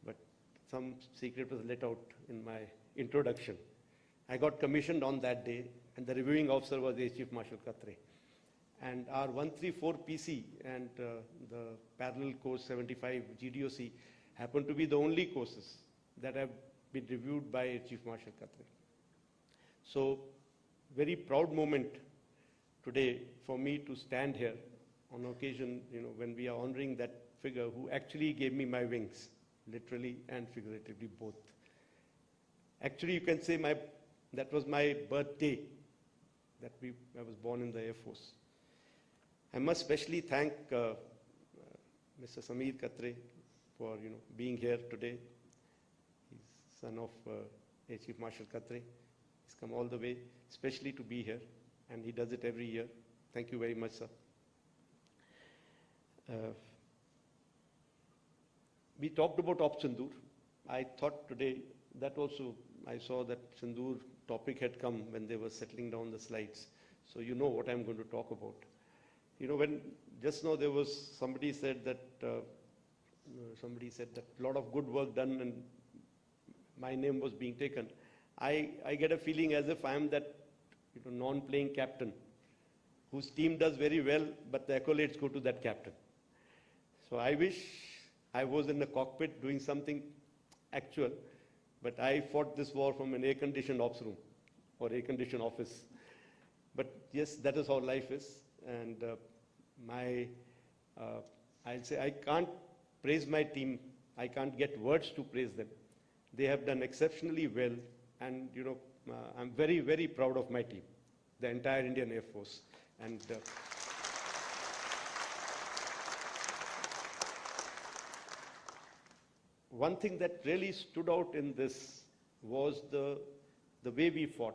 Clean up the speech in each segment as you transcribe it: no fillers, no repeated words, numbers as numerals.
but some secret was let out in my introduction. I got commissioned on that day, and the reviewing officer was Air Chief Marshal Katre. And our 134 PC and the parallel course 75 GDOC happened to be the only courses that have been reviewed by Air Chief Marshal Katre. So, very proud moment today for me to stand here on occasion, when we are honoring that figure who actually gave me my wings, literally and figuratively both. Actually, you can say that was my birthday, I was born in the Air Force. I must especially thank Mr. Sameer Katre for being here today. He's son of Air Chief Marshal Katre. He's come all the way, especially to be here, and he does it every year. Thank you very much, sir. We talked about Operation Sindoor. I thought today that also, I saw that Sindoor topic had come when they were settling down the slides. So you know what I'm going to talk about. When just now there was, somebody said that a lot of good work done and my name was being taken. I get a feeling as if I am that non-playing captain whose team does very well, but the accolades go to that captain. So I wish I was in the cockpit doing something actual, but I fought this war from an air-conditioned ops room or air-conditioned office. But yes, that is how life is. And I'll say I can't praise my team. I can't get words to praise them. They have done exceptionally well, and I'm very, very proud of my team, the entire Indian Air Force. And one thing that really stood out in this was the way we fought.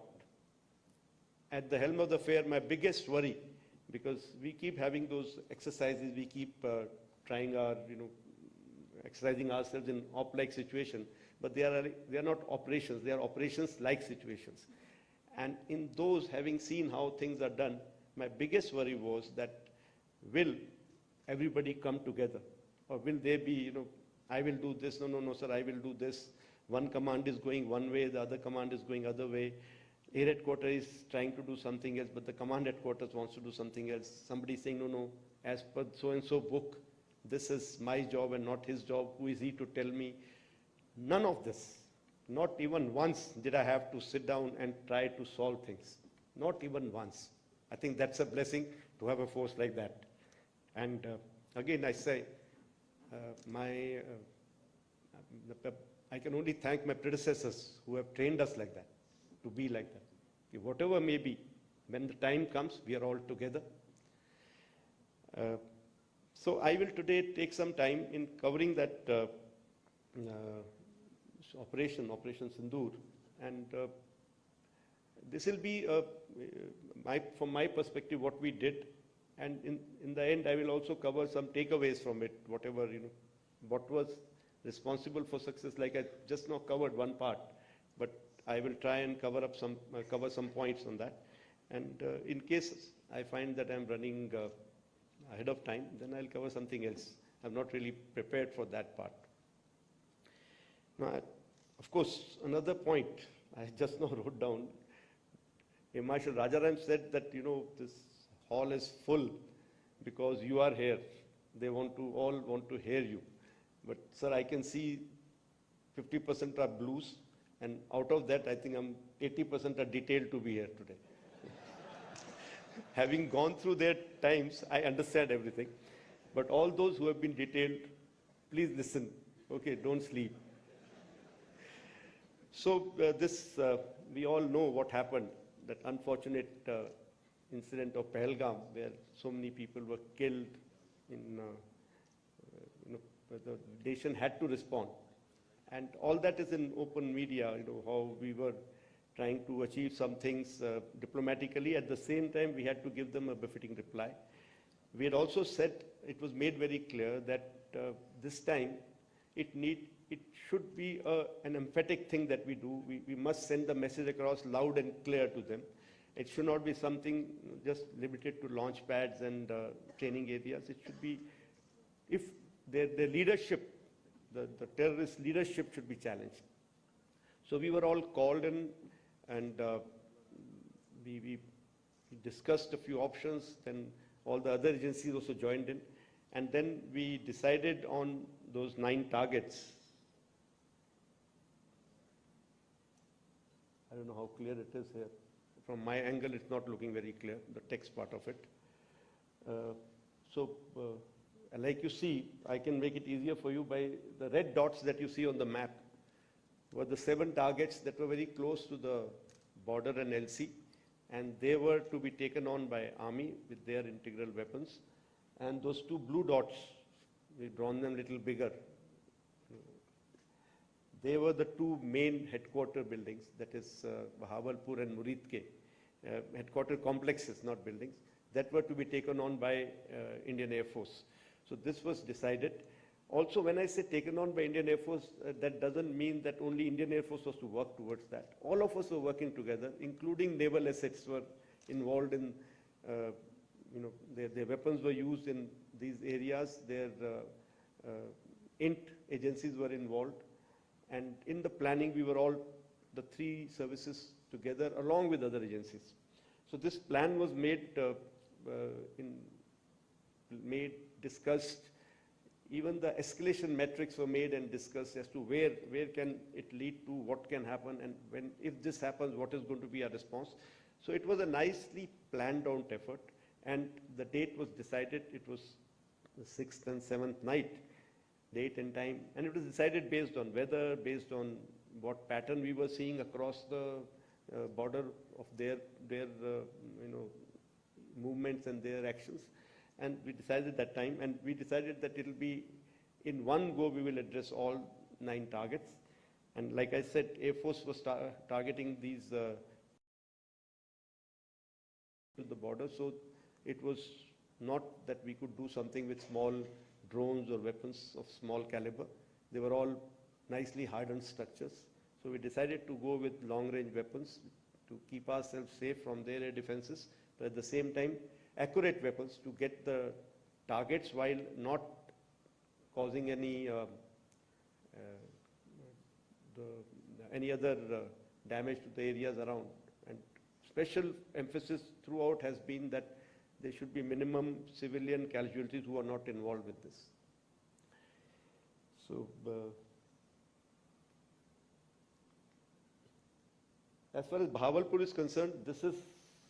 At the helm of the affair, my biggest worry, because we keep having those exercises, we keep trying our, exercising ourselves in op-like situation, but they are not operations, they are operations-like situations. And in those, having seen how things are done, my biggest worry was that will everybody come together? Or will they be, I will do this, no, sir, I will do this. One command is going one way, the other command is going other way. Air headquarters is trying to do something else, but the command headquarters wants to do something else. Somebody is saying, no, as per so-and-so book, this is my job and not his job. Who is he to tell me? None of this. Not even once did I have to sit down and try to solve things. Not even once. I think that's a blessing to have a force like that. And again, I say, I can only thank my predecessors who have trained us like that, to be like that. Whatever may be, when the time comes, we are all together. So I will today take some time in covering that Operation Sindoor, and this will be, from my perspective, what we did, and in the end, I will also cover some takeaways from it, whatever, what was responsible for success. Like I just now covered one part, but I will try and cover some points on that. And in case I find that I'm running ahead of time, then I'll cover something else. I'm not really prepared for that part. Now, of course, another point I just now wrote down. Marshal Rajaram said that, this hall is full because you are here. They all want to hear you. But, sir, I can see 50% are blues, and out of that, I think 80% are detailed to be here today. Having gone through their times, I understand everything. But all those who have been detailed, please listen. Okay, don't sleep. So we all know what happened, that unfortunate incident of Pahalgam, where so many people were killed. The nation had to respond. And all that is in open media, how we were trying to achieve some things diplomatically. At the same time, we had to give them a befitting reply. We had also said, it was made very clear that this time it should be an emphatic thing that we do. We must send the message across loud and clear to them. It should not be something just limited to launch pads and training areas. It should be, if their leadership, the terrorist leadership should be challenged. So we were all called in, and we discussed a few options. Then all the other agencies also joined in. And then we decided on those 9 targets. I don't know how clear it is here. From my angle, it's not looking very clear, the text part of it. Like you see, I can make it easier for you by the red dots that you see on the map were the 7 targets that were very close to the border and LC, and they were to be taken on by Army with their integral weapons. And those 2 blue dots, we've drawn them a little bigger. They were the 2 main headquarter buildings, that is Bahawalpur and Muridke, headquarter complexes, not buildings, that were to be taken on by Indian Air Force. So this was decided. Also, when I say taken on by Indian Air Force, that doesn't mean that only Indian Air Force was to work towards that. All of us were working together, including naval assets were involved in, their weapons were used in these areas, their INT agencies were involved. And in the planning, we were all, the 3 services together, along with other agencies. So this plan was discussed. Even the escalation metrics were made and discussed as to where can it lead to, what can happen, and if this happens, what is going to be our response. So it was a nicely planned out effort, and the date was decided. It was the 6th and 7th night, date and time, and it was decided based on weather, based on what pattern we were seeing across the border of their movements and their actions. And we decided that time, and we decided that it will be in one go we will address all 9 targets. And like I said, Air Force was targeting these to the border, so it was not that we could do something with small drones or weapons of small caliber. They were all nicely hardened structures. So we decided to go with long-range weapons to keep ourselves safe from their air defenses, but at the same time, accurate weapons to get the targets while not causing any other damage to the areas around. And special emphasis throughout has been that there should be minimum civilian casualties who are not involved with this. So, as far as Bahawalpur is concerned, this is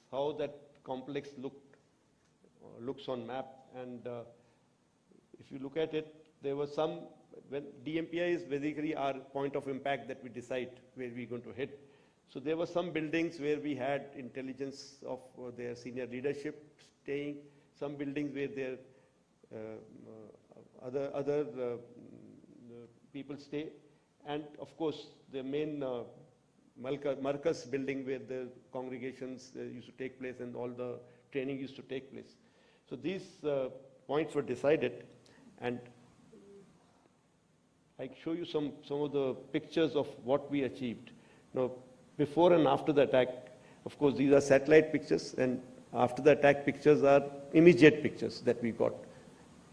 how that complex looks on map. And if you look at it, there were some, when DMPI is basically our point of impact that we decide where we're going to hit. So there were some buildings where we had intelligence of their senior leadership staying, some buildings where their other people stay, and of course the main Marcus building where the congregations used to take place and all the training used to take place. So these points were decided, and I show you some of the pictures of what we achieved. Now, before and after the attack, of course, these are satellite pictures, and after the attack pictures are immediate pictures that we got.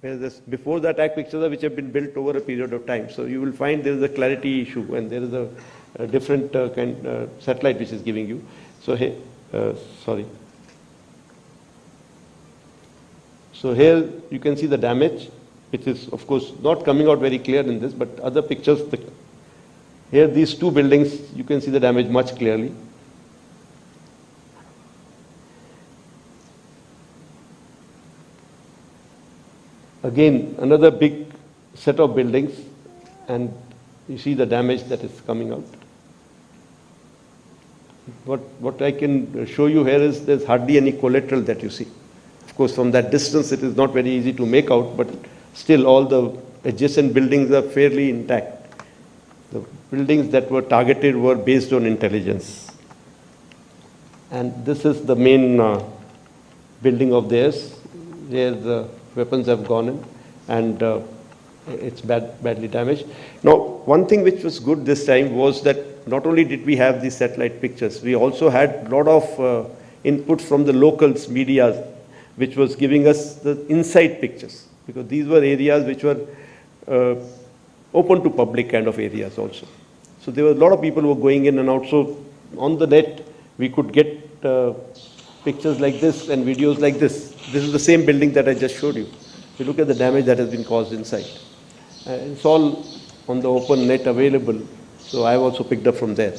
Whereas before the attack pictures are which have been built over a period of time. So you will find there is a clarity issue, and there is a different satellite which is giving you. So here, sorry. So here you can see the damage, which is of course not coming out very clear in this, but other pictures, here these 2 buildings, you can see the damage much clearly. Again, another big set of buildings, and you see the damage that is coming out. What I can show you here is there's hardly any collateral that you see. Of course, from that distance, it is not very easy to make out, but still all the adjacent buildings are fairly intact. The buildings that were targeted were based on intelligence. And this is the main building of theirs, where the weapons have gone in, and it's badly damaged. Now, one thing which was good this time was that not only did we have these satellite pictures, we also had a lot of input from the locals, media, which was giving us the inside pictures, because these were areas which were open to public kind of areas also. So there were a lot of people who were going in and out. So on the net, we could get pictures like this and videos like this. This is the same building that I just showed you. You look at the damage that has been caused inside. It's all on the open net available. So I've also picked up from there.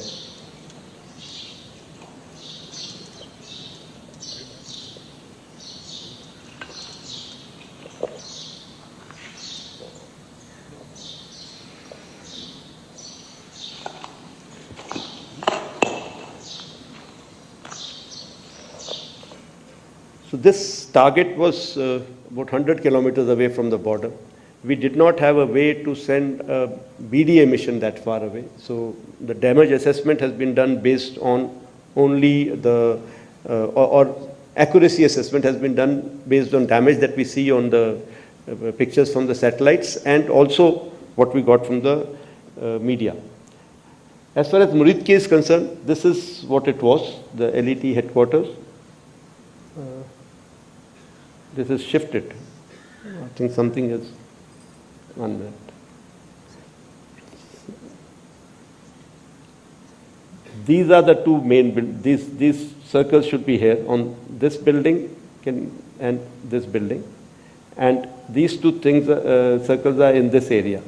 So this target was about 100 kilometers away from the border. We did not have a way to send a BDA mission that far away. So the damage assessment has been done based on only the, or accuracy assessment has been done based on damage that we see on the pictures from the satellites and also what we got from the media. As far as Muridki is concerned, this is what it was, the LET headquarters. This is shifted. I think something is on that. These are the two main, these circles should be here on this building and this building. And these two things, circles are in this area.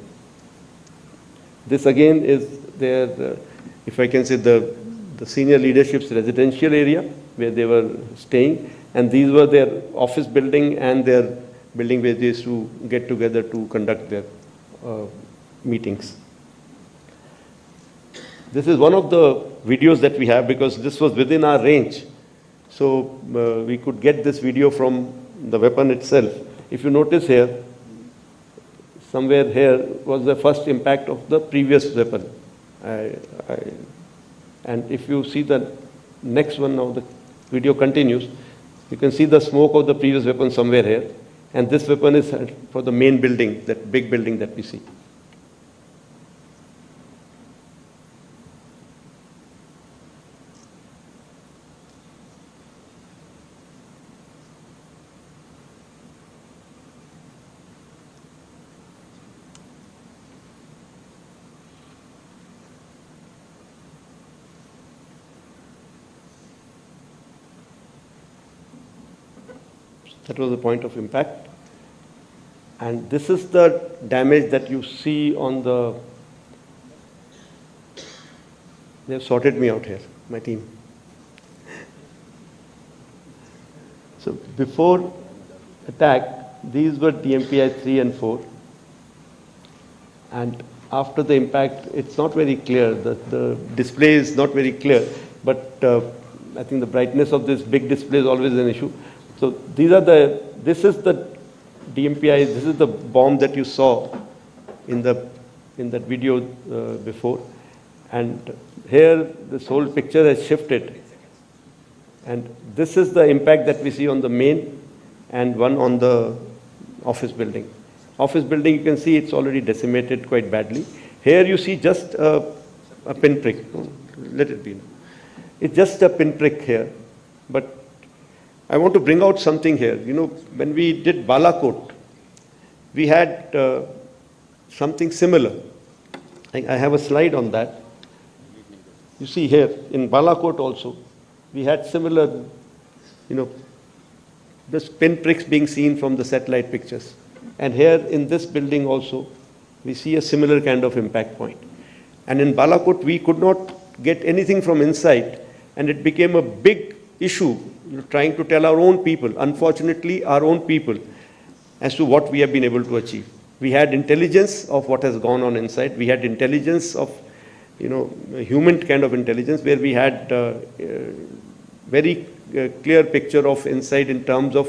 This again is their, if I can say, the senior leadership's residential area where they were staying. And these were their office building and their building where they used to get together to conduct their meetings. This is one of the videos that we have because this was within our range. So we could get this video from the weapon itself. If you notice here, somewhere here was the first impact of the previous weapon. And if you see the next one now, the video continues. You can see the smoke of the previous weapon somewhere here. And this weapon is for the main building, that big building that we see. That was the point of impact. And this is the damage that you see on the, they've sorted me out here, my team. So before attack, these were DMPI 3 and 4. And after the impact, it's not very clear. The display is not very clear, but I think the brightness of this big display is always an issue. So these are this is the DMPI, this is the bomb that you saw in that video before. And here, this whole picture has shifted. And this is the impact that we see on the main and one on the office building. Office building, you can see it's already decimated quite badly. Here you see just a pinprick. Let it be. It's just a pinprick here. But I want to bring out something here. You know, when we did Balakot, we had something similar. I have a slide on that. You see here, in Balakot also, we had similar, you know, this pinpricks being seen from the satellite pictures. And here in this building also, we see a similar kind of impact point. And in Balakot, we could not get anything from inside, and it became a big issue, trying to tell our own people, unfortunately our own people, as to what we have been able to achieve. We had intelligence of what has gone on inside. We had intelligence of, you know, human kind of intelligence, where we had very clear picture of inside in terms of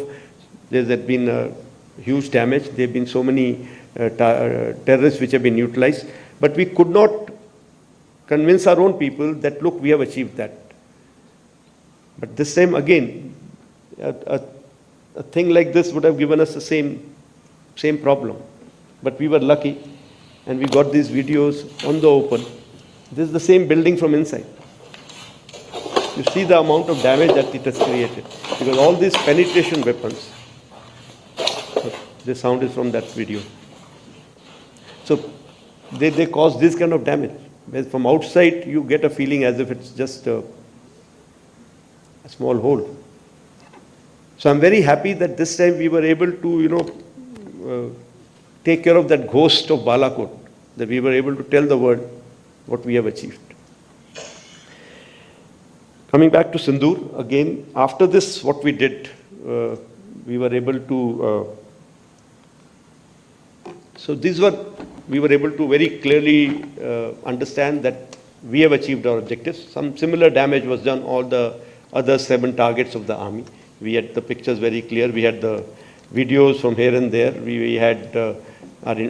there has been huge damage. There have been so many terrorists which have been utilized. But we could not convince our own people that, look, we have achieved that. But this time again, a thing like this would have given us the same problem. But we were lucky, and we got these videos on the open. This is the same building from inside. You see the amount of damage that it has created, because all these penetration weapons. This sound is from that video. So they cause this kind of damage. Whereas from outside, you get a feeling as if it's just a small hole. So I'm very happy that this time we were able to, take care of that ghost of Balakot, that we were able to tell the world what we have achieved. Coming back to Sindoor, again, after this, what we did, we were able to, we were able to very clearly understand that we have achieved our objectives. Some similar damage was done all the other 7 targets of the army. We had the pictures very clear. We had the videos from here and there. We had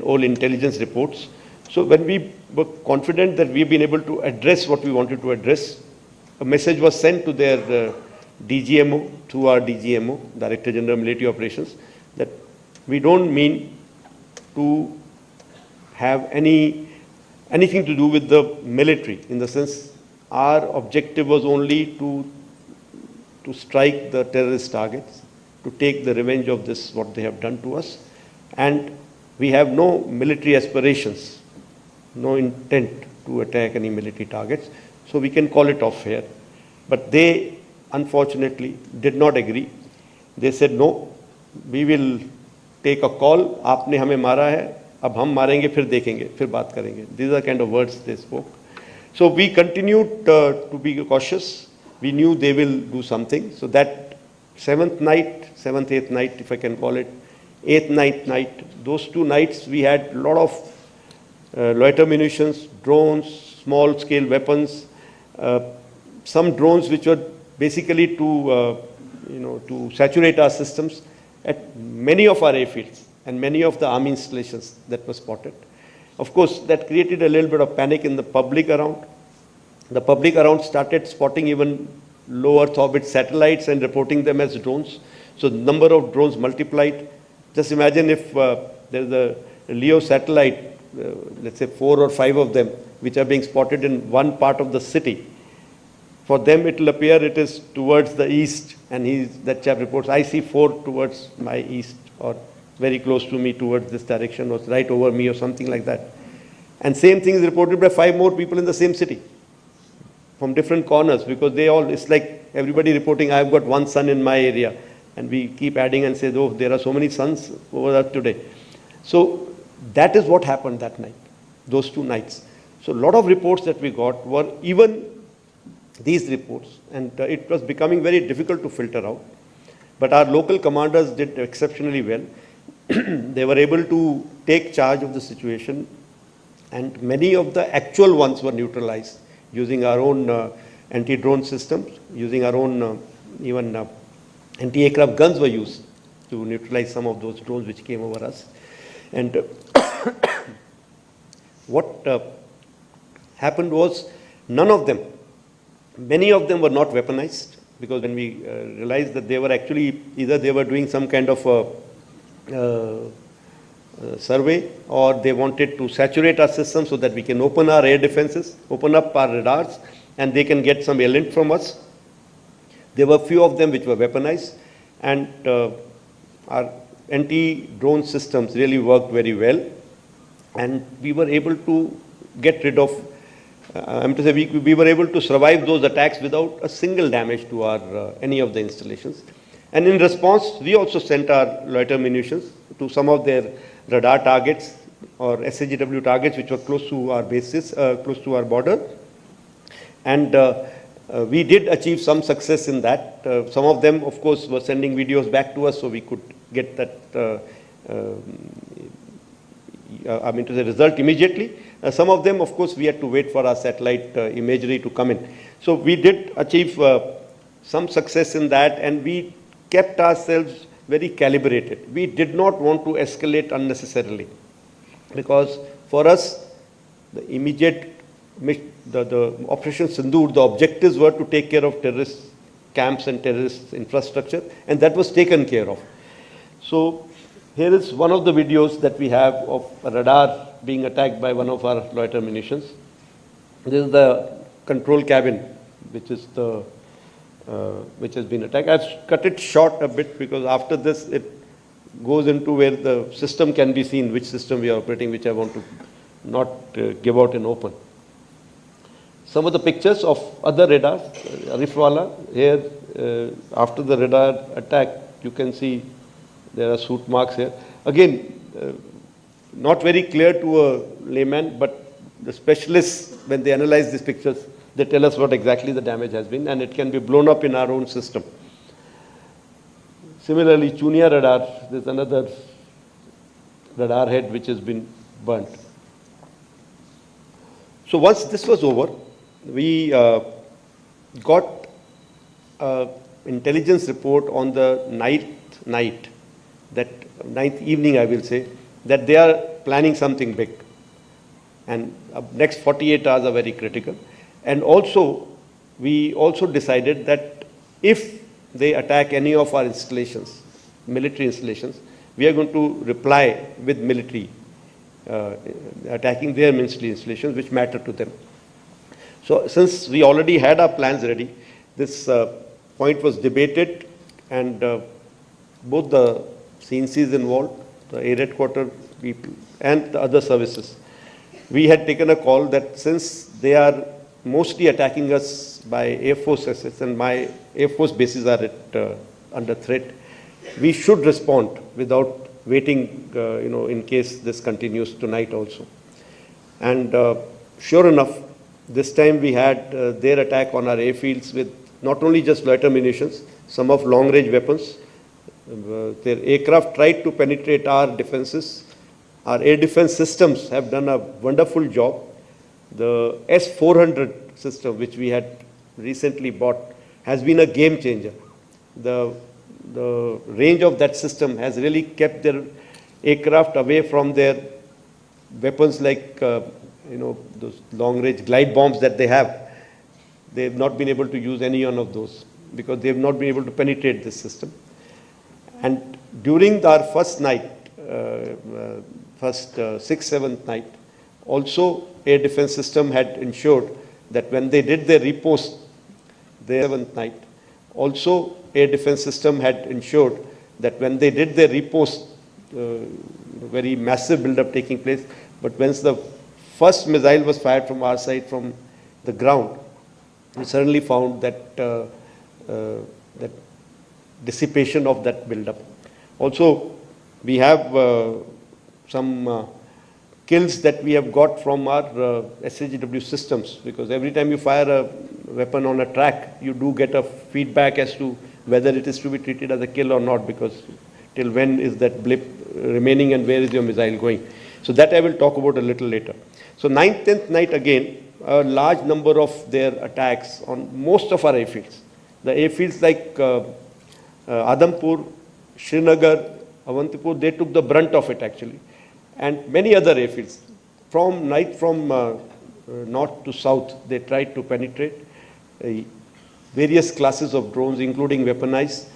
all intelligence reports. So when we were confident that we've been able to address what we wanted to address, a message was sent to their DGMO, through our DGMO, Director General Military Operations, that we don't mean to have anything to do with the military. In the sense, our objective was only to strike the terrorist targets, to take the revenge of this, what they have done to us. And we have no military aspirations, no intent to attack any military targets. So we can call it off here. But they, unfortunately, did not agree. They said, no, we will take a call. आपने हमें मारा है, अब हम मारेंगे, फिर देखेंगे, फिर बात करेंगे. These are kind of words they spoke. So we continued to be cautious. We knew they will do something. So that 7th, 8th night, if I can call it, 8th, 9th night, those 2 nights we had a lot of loiter munitions, drones, small-scale weapons, some drones which were basically to saturate our systems at many of our airfields and many of the army installations that were spotted. Of course, that created a little bit of panic in the public around. The public around started spotting even low Earth orbit satellites and reporting them as drones. So the number of drones multiplied. Just imagine if there's a LEO satellite, let's say 4 or 5 of them, which are being spotted in one part of the city. For them, it will appear it is towards the east, and that chap reports, I see 4 towards my east, or very close to me towards this direction, or right over me, or something like that. And same thing is reported by 5 more people in the same city, from different corners, because it's like everybody reporting, I've got 1 sun in my area, and we keep adding and say, oh, there are so many suns over there today. So that is what happened that night, those 2 nights. So a lot of reports that we got were even these reports, and it was becoming very difficult to filter out. But our local commanders did exceptionally well. They were able to take charge of the situation, and many of the actual ones were neutralized using our own anti-drone systems, using our own even anti-aircraft guns were used to neutralize some of those drones which came over us. And what happened was many of them were not weaponized, because when we realized that they were actually, either they were doing some kind of survey, or they wanted to saturate our system so that we can open our air defenses, open up our radars, and they can get some alert from us. There were few of them which were weaponized, and our anti-drone systems really worked very well, and we were able to get rid of, we were able to survive those attacks without a single damage to our any of the installations. And in response, we also sent our loiter munitions to some of their radar targets or SAGW targets which were close to our bases, close to our border. And we did achieve some success in that. Some of them, of course, were sending videos back to us, so we could get that, the result immediately. Some of them, of course, we had to wait for our satellite imagery to come in. So we did achieve some success in that, and we kept ourselves very calibrated. We did not want to escalate unnecessarily, because for us, the immediate, the Operation Sindoor, the objectives were to take care of terrorist camps and terrorist infrastructure, and that was taken care of. So here is one of the videos that we have of a radar being attacked by one of our loiter munitions. This is the control cabin, which is the which has been attacked. I've cut it short a bit because after this it goes into where the system can be seen, which system we are operating, which I want to not give out in open. Some of the pictures of other radars, Arifwala, here after the radar attack, you can see there are soot marks here. Again, not very clear to a layman, but the specialists, when they analyze these pictures, they tell us what exactly the damage has been, and it can be blown up in our own system. Similarly, Chunia radar, there's another radar head which has been burnt. So once this was over, we got intelligence report on the ninth evening, I will say, that they are planning something big. And next 48 hours are very critical. And also, we also decided that if they attack any of our installations, military installations, we are going to reply with military, attacking their military installations which matter to them. So since we already had our plans ready, this point was debated, and both the CNCs involved, the air headquarter people and the other services, we had taken a call that since they are mostly attacking us by Air Force assets and my Air Force bases are under threat, we should respond without waiting, in case this continues tonight also. And sure enough, this time we had their attack on our airfields with not only just loiter munitions, some of long-range weapons. Their aircraft tried to penetrate our defenses. Our air defense systems have done a wonderful job. The S-400 system, which we had recently bought, has been a game changer. The range of that system has really kept their aircraft away from their weapons like, those long-range glide bombs that they have. They've not been able to use any one of those because they've not been able to penetrate this system. And during our first night, sixth, seventh night, also air defense system had ensured that when they did their repost, the seventh night, also air defense system had ensured that when they did their repost, very massive build-up taking place, but once the first missile was fired from our side from the ground, we suddenly found that that dissipation of that build-up. Also, we have some kills that we have got from our SAGW systems, because every time you fire a weapon on a track, you do get a feedback as to whether it is to be treated as a kill or not, because till when is that blip remaining and where is your missile going. So that I will talk about a little later. So 9th, 10th night again, a large number of their attacks on most of our airfields. The airfields like Adampur, Srinagar, Avantipur, they took the brunt of it actually. And many other airfields. From north to south, they tried to penetrate various classes of drones, including weaponized.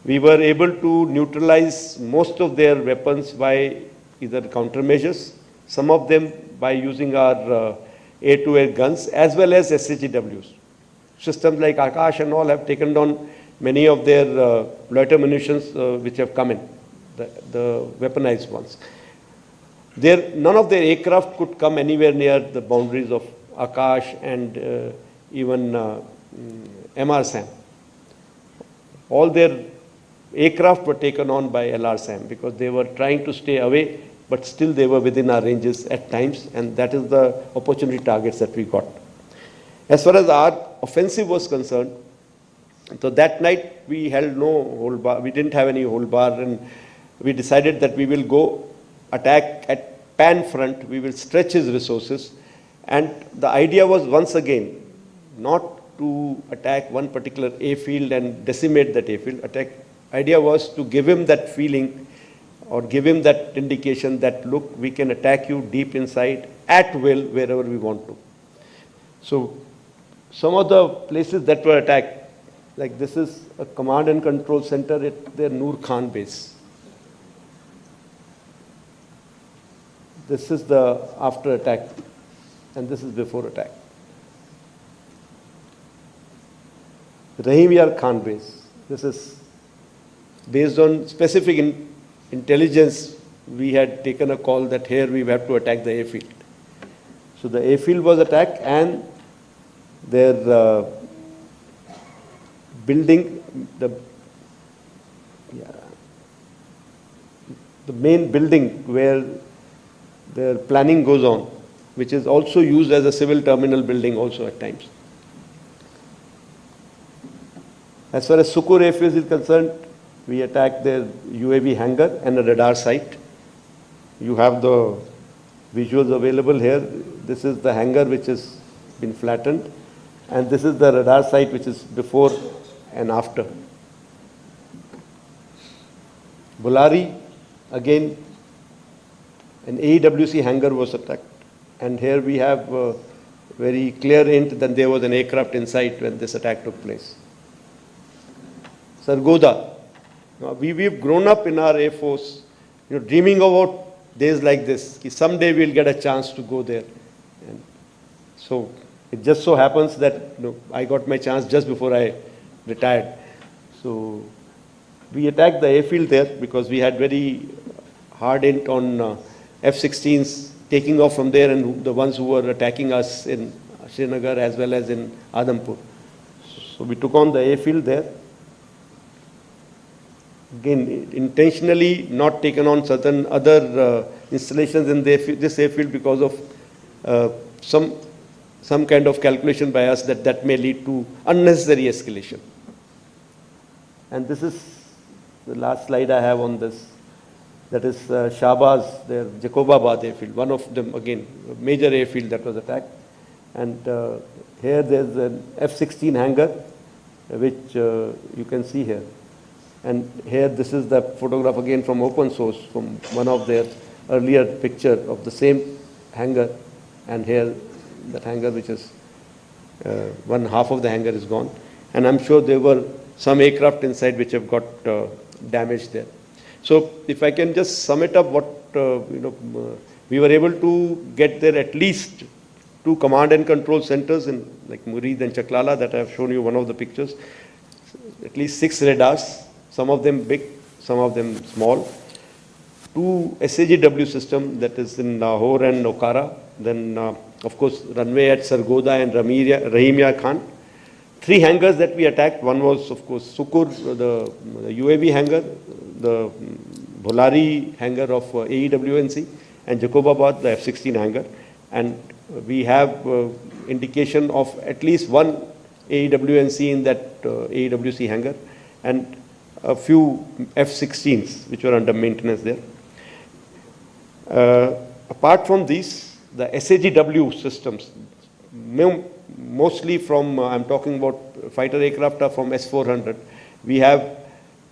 We were able to neutralize most of their weapons by either countermeasures, some of them by using our air-to-air guns, as well as SAGWs. Systems like Akash and all have taken down many of their loiter munitions which have come in, the weaponized ones. None of their aircraft could come anywhere near the boundaries of Akash and even MR-SAM. All their aircraft were taken on by LR-SAM because they were trying to stay away, but still they were within our ranges at times, and that is the opportunity targets that we got. As far as our offensive was concerned, so that night we held no hold bar, we didn't have any hold bar, and we decided that we will go attack at Pan front, we will stretch his resources, and the idea was once again not to attack one particular airfield and decimate that airfield. Idea was to give him that feeling or give him that indication that, look, we can attack you deep inside at will wherever we want to. So some of the places that were attacked, like this is a command and control center at their Noor Khan base. This is the after attack, and this is before attack. Rahim Yar Khan base. This is based on specific intelligence. We had taken a call that here we have to attack the airfield. So the airfield was attacked and their building, the main building where their planning goes on, which is also used as a civil terminal building also at times. As far as Sukur airfield is concerned, we attacked their UAV hangar and a radar site. You have the visuals available here. This is the hangar which has been flattened, and this is the radar site which is before and after. Bolari, again, an AW&C hangar was attacked, and here we have a very clear hint that there was an aircraft inside when this attack took place. Sargodha, we've grown up in our Air Force, dreaming about days like this. Someday we'll get a chance to go there. And so it just so happens that I got my chance just before I retired. So we attacked the airfield there because we had very hard hint on F-16s taking off from there, and the ones who were attacking us in Srinagar as well as in Adhampur. So we took on the airfield there. Again, intentionally not taken on certain other installations in this airfield because of some kind of calculation by us that may lead to unnecessary escalation. And this is the last slide I have on this. That is Shahbaz, their Jacobabad airfield, one of them, again, a major airfield that was attacked. And here there's an F-16 hangar, which you can see here. And here, this is the photograph again from open source, from one of their earlier picture of the same hangar. And here, that hangar, which is one half of the hangar is gone. And I'm sure there were some aircraft inside which have got damaged there. So if I can just sum it up, what we were able to get there at least 2 command and control centers in like Murid and Chaklala that I have shown you one of the pictures. At least 6 radars. Some of them big, some of them small. 2 SAGW system, that is in Lahore and Okara. Then, of course, runway at Sargodha and Rahimia Khan. 3 hangars that we attacked. One was, of course, Sukur, the UAV hangar, the Bolari hangar of AW&C, and Jacobabad, the F-16 hangar. And we have indication of at least 1 AW&C in that AW&C hangar, and a few F-16s which were under maintenance there. Apart from these, the SAGW systems, mostly from, I'm talking about fighter aircraft are from S-400. We have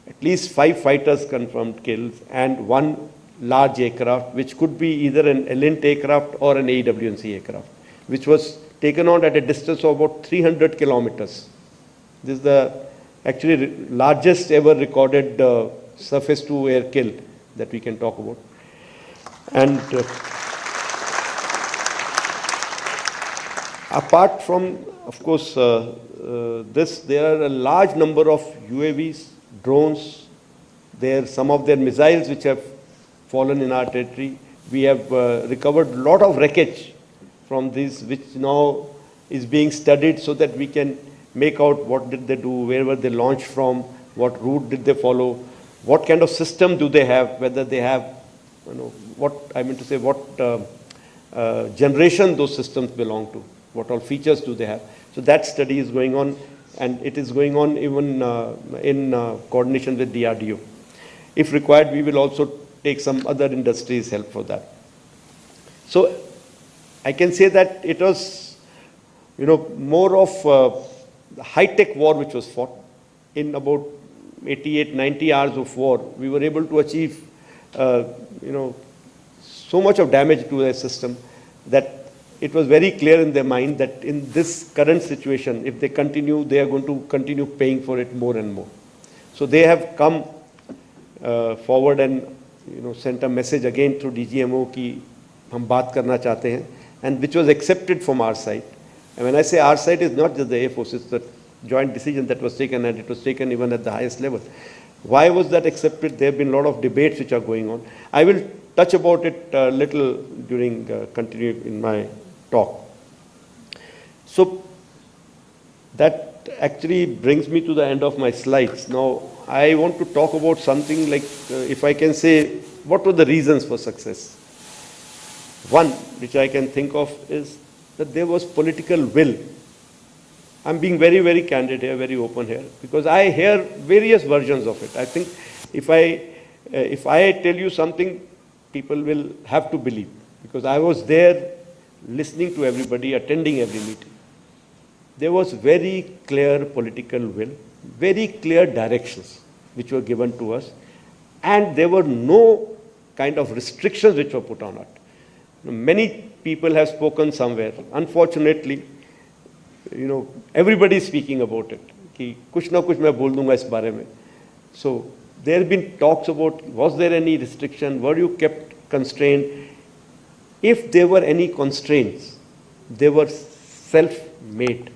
at least 5 fighters confirmed kills and 1 large aircraft, which could be either an Elint aircraft or an AW&C aircraft, which was taken on at a distance of about 300 kilometers. This is the actually largest ever recorded surface-to-air kill that we can talk about. And apart from, of course, this, there are a large number of UAVs, drones, some of their missiles which have fallen in our territory. We have recovered a lot of wreckage from these, which now is being studied so that we can make out what did they do, where were they launched from, what route did they follow, what kind of system do they have, whether they have, what I mean to say, what generation those systems belong to, what all features do they have. So that study is going on, and it is going on even in coordination with DRDO. If required, we will also take some other industries' help for that. So I can say that it was, more of the high-tech war which was fought. In about 88, 90 hours of war, we were able to achieve, so much of damage to their system that it was very clear in their mind that in this current situation, if they continue, they are going to continue paying for it more and more. So they have come forward and sent a message again through DGMO ki hum baat karna chahte hain, and which was accepted from our side. And when I say our side, it's not just the Air Force, it's the joint decision that was taken, and it was taken even at the highest level. Why was that accepted? There have been a lot of debates which are going on. I will touch about it a little during continue in my talk. So that actually brings me to the end of my slides. Now, I want to talk about something like, if I can say, what were the reasons for success? One, which I can think of, is that there was political will. I'm being very, very candid here, very open here, because I hear various versions of it. I think if I tell you something, people will have to believe, because I was there listening to everybody, attending every meeting. There was very clear political will, very clear directions which were given to us, and there were no kind of restrictions which were put on it. Many people have spoken somewhere. Unfortunately, everybody is speaking about it. कि कुछ ना कुछ मैं बोल दूंगा इस बारे में. So there have been talks about, was there any restriction? Were you kept constrained? If there were any constraints, they were self-made.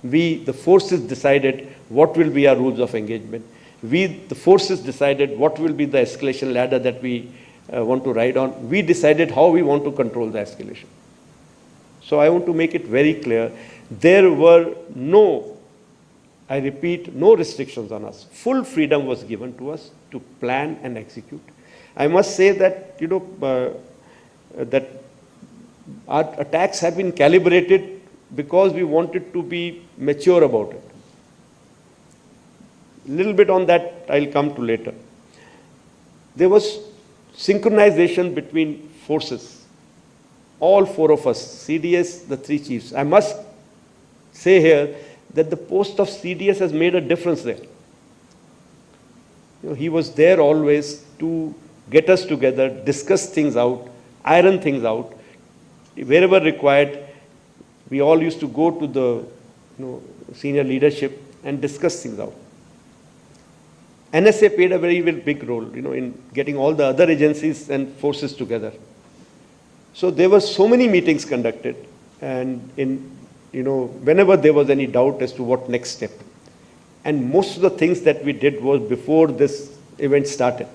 We, the forces, decided what will be our rules of engagement. We, the forces, decided what will be the escalation ladder that we want to ride on. We decided how we want to control the escalation. So I want to make it very clear. There were no, I repeat, no restrictions on us. Full freedom was given to us to plan and execute. I must say that, that our attacks have been calibrated because we wanted to be mature about it. A little bit on that I'll come to later. There was synchronization between forces. All four of us, CDS, the three chiefs. I must say here that the post of CDS has made a difference there. He was there always to get us together, discuss things out, iron things out. Wherever required, we all used to go to the senior leadership and discuss things out. NSA played a very, very big role, in getting all the other agencies and forces together. So there were so many meetings conducted, and whenever there was any doubt as to what next step. And most of the things that we did was before this event started,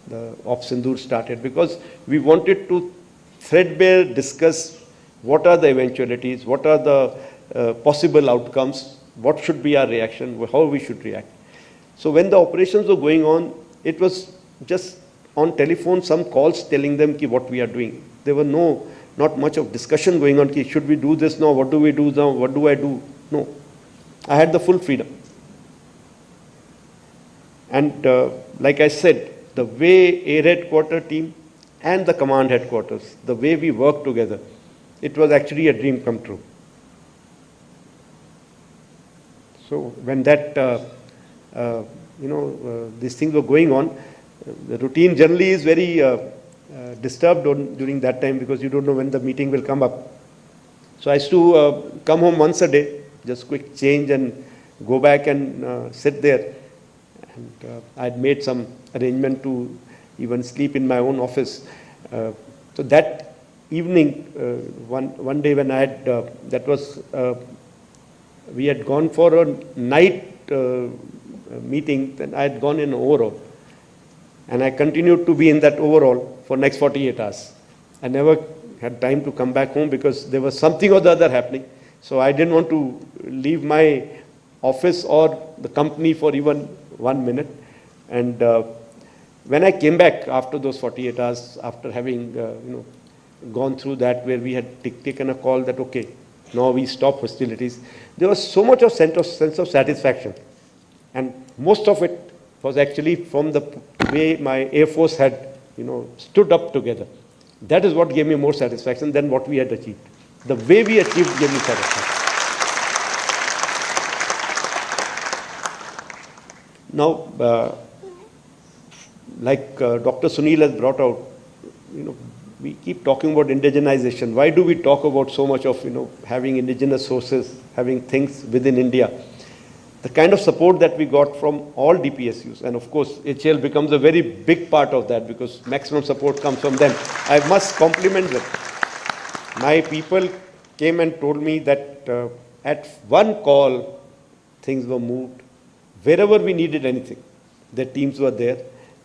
the Operation Sindoor started, because we wanted to threadbare discuss what are the eventualities, what are the possible outcomes, what should be our reaction, how we should react. So when the operations were going on, it was just on telephone, some calls telling them what we are doing. There were not much of discussion going on, should we do this now, what do we do now, what do I do? No, I had the full freedom. And like I said, the way Air Headquarters team and the command headquarters, the way we worked together, it was actually a dream come true. So when that, these things were going on, the routine generally is very disturbed during that time, because you don't know when the meeting will come up. So I used to come home once a day, just quick change and go back and sit there. And I'd made some arrangement to even sleep in my own office. So that evening, one day when I had, that was, we had gone for a night meeting, then I had gone in overall. And I continued to be in that overall for next 48 hours. I never had time to come back home because there was something or the other happening. So I didn't want to leave my office or the company for even 1 minute. And when I came back after those 48 hours, after having gone through that, where we had taken a call that, okay, now we stop hostilities, there was so much of sense of satisfaction. And most of it was actually from the way my Air Force had stood up together. That is what gave me more satisfaction than what we had achieved. The way we achieved gave me satisfaction. Now, like Dr. Sunil has brought out, we keep talking about indigenization. Why do we talk about so much of having indigenous sources, having things within India? The kind of support that we got from all DPSUs, and of course HL becomes a very big part of that because maximum support comes from them. I must compliment them. My people came and told me that at one call things were moved. Wherever we needed anything, their teams were there,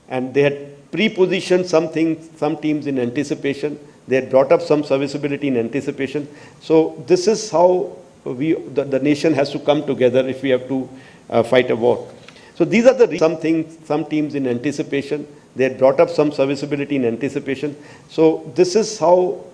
and they had pre-positioned some teams in anticipation. They had brought up some serviceability in anticipation. So this is how the nation has to come together if we have to fight a war. So these are some things, some teams in anticipation. They had brought up some serviceability in anticipation. So this is how